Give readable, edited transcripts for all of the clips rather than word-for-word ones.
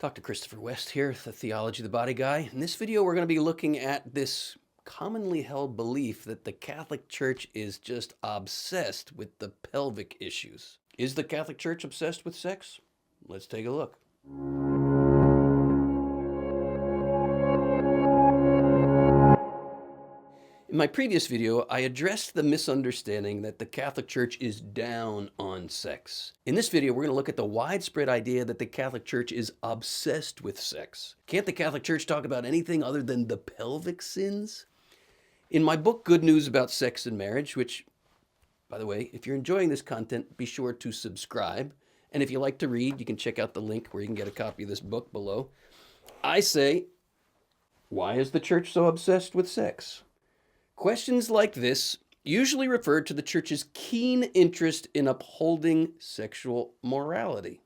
Dr. Christopher West here, the Theology, the Body Guy. In this video, we're going to be looking at this commonly held belief that the Catholic Church is just obsessed with the pelvic issues. Is the Catholic Church obsessed with sex? Let's take a look. In my previous video, I addressed the misunderstanding that the Catholic Church is down on sex. In this video, we're going to look at the widespread idea that the Catholic Church is obsessed with sex. Can't the Catholic Church talk about anything other than the pelvic sins? In my book, Good News About Sex and Marriage, which, by the way, if you're enjoying this content, be sure to subscribe. And if you like to read, you can check out the link where you can get a copy of this book below. I say, why is the church so obsessed with sex? Questions like this usually refer to the church's keen interest in upholding sexual morality,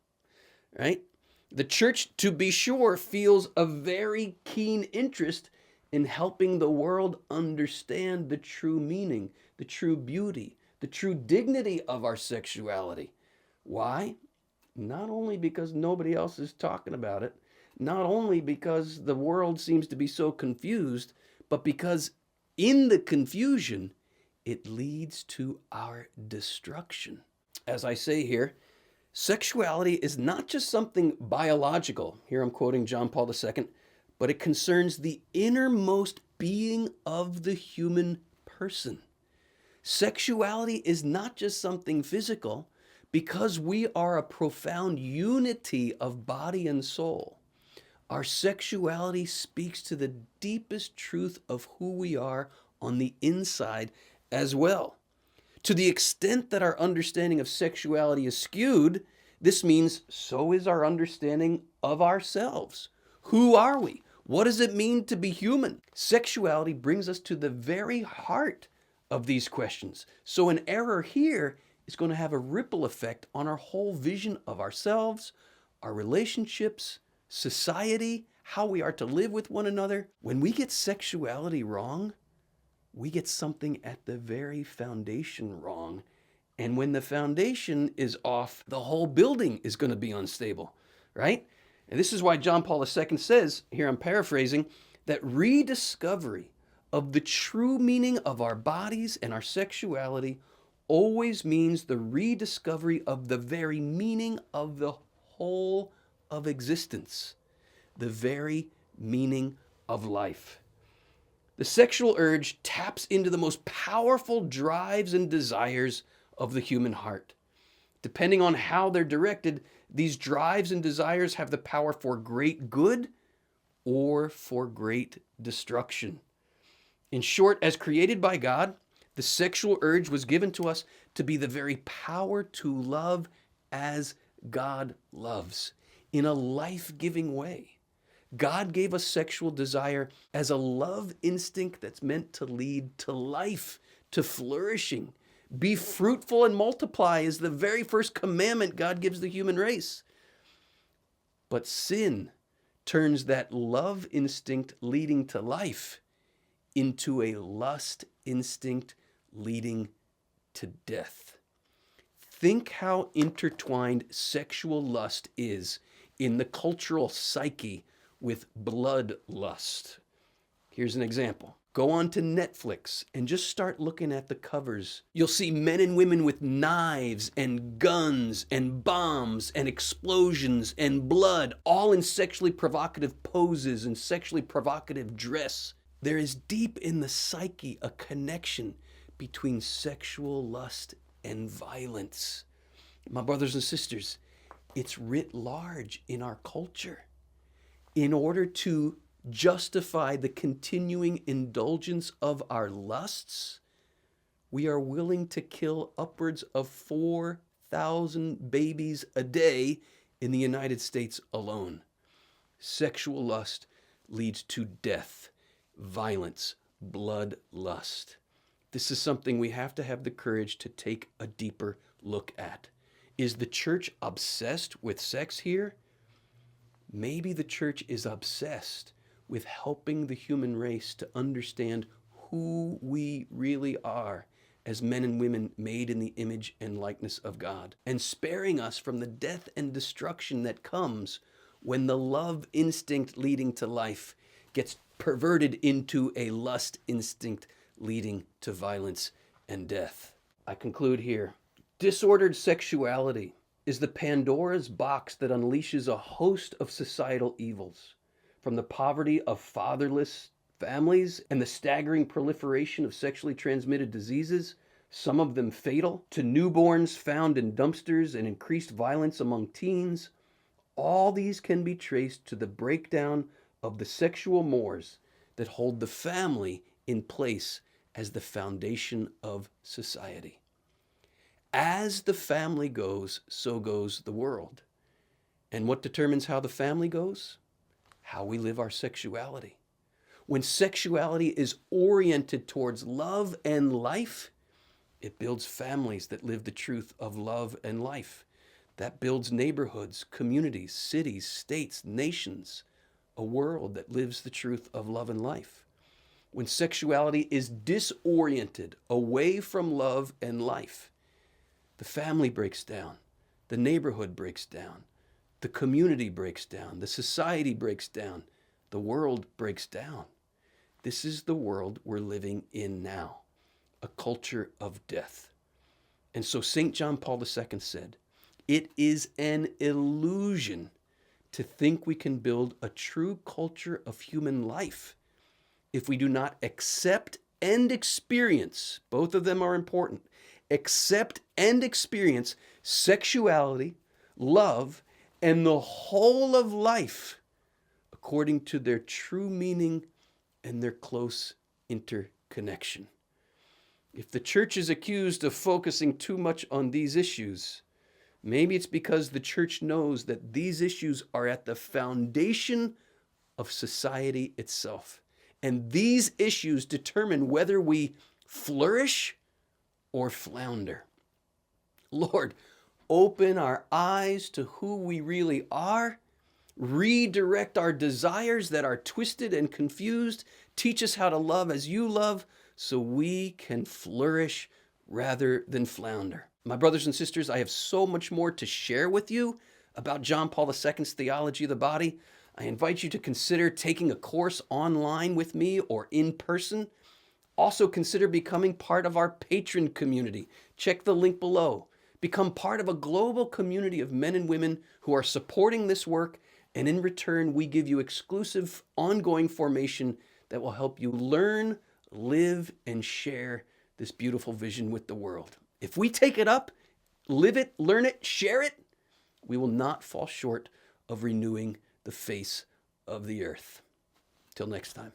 right? The church, to be sure, feels a very keen interest in helping the world understand the true meaning, the true beauty, the true dignity of our sexuality. Why? Not only because nobody else is talking about it, not only because the world seems to be so confused, but because in the confusion, it leads to our destruction. As I say here, sexuality is not just something biological. Here I'm quoting John Paul II, but it concerns the innermost being of the human person. Sexuality is not just something physical, because we are a profound unity of body and soul. Our sexuality speaks to the deepest truth of who we are on the inside as well. To the extent that our understanding of sexuality is skewed, this means so is our understanding of ourselves. Who are we? What does it mean to be human? Sexuality brings us to the very heart of these questions. So an error here is going to have a ripple effect on our whole vision of ourselves, our relationships, society, how we are to live with one another. When we get sexuality wrong, we get something at the very foundation wrong. And when the foundation is off, the whole building is going to be unstable, right? And this is why John Paul II says, here I'm paraphrasing, that rediscovery of the true meaning of our bodies and our sexuality always means the rediscovery of the very meaning of the whole of existence, the very meaning of life. The sexual urge taps into the most powerful drives and desires of the human heart. Depending on how they're directed, these drives and desires have the power for great good or for great destruction. In short, as created by God, the sexual urge was given to us to be the very power to love as God loves, in a life-giving way. God gave us sexual desire as a love instinct that's meant to lead to life, to flourishing. Be fruitful and multiply is the very first commandment God gives the human race. But sin turns that love instinct leading to life into a lust instinct leading to death. Think how intertwined sexual lust is in the cultural psyche with bloodlust. Here's an example. Go on to Netflix and just start looking at the covers. You'll see men and women with knives and guns and bombs and explosions and blood, all in sexually provocative poses and sexually provocative dress. There is deep in the psyche a connection between sexual lust and violence. My brothers and sisters, it's writ large in our culture. In order to justify the continuing indulgence of our lusts, we are willing to kill upwards of 4,000 babies a day in the United States alone. Sexual lust leads to death, violence, bloodlust. This is something we have to have the courage to take a deeper look at. Is the church obsessed with sex here? Maybe the church is obsessed with helping the human race to understand who we really are as men and women made in the image and likeness of God, and sparing us from the death and destruction that comes when the love instinct leading to life gets perverted into a lust instinct leading to violence and death. I conclude here. Disordered sexuality is the Pandora's box that unleashes a host of societal evils, from the poverty of fatherless families and the staggering proliferation of sexually transmitted diseases, some of them fatal, to newborns found in dumpsters and increased violence among teens. All these can be traced to the breakdown of the sexual mores that hold the family in place as the foundation of society. As the family goes, so goes the world. And what determines how the family goes? How we live our sexuality. When sexuality is oriented towards love and life, it builds families that live the truth of love and life. That builds neighborhoods, communities, cities, states, nations, a world that lives the truth of love and life. When sexuality is disoriented away from love and life, the family breaks down, the neighborhood breaks down, the community breaks down, the society breaks down, the world breaks down. This is the world we're living in now, a culture of death. And so St. John Paul II said, it is an illusion to think we can build a true culture of human life if we do not accept and experience, both of them are important, accept and experience sexuality, love, and the whole of life according to their true meaning and their close interconnection. If the church is accused of focusing too much on these issues, maybe it's because the church knows that these issues are at the foundation of society itself. And these issues determine whether we flourish or flounder. Lord, open our eyes to who we really are, redirect our desires that are twisted and confused, teach us how to love as you love, so we can flourish rather than flounder. My brothers and sisters, I have so much more to share with you about John Paul II's Theology of the Body. I invite you to consider taking a course online with me or in person. Also consider becoming part of our patron community. Check the link below. Become part of a global community of men and women who are supporting this work, and in return, we give you exclusive ongoing formation that will help you learn, live, and share this beautiful vision with the world. If we take it up, live it, learn it, share it, we will not fall short of renewing the face of the earth. Till next time.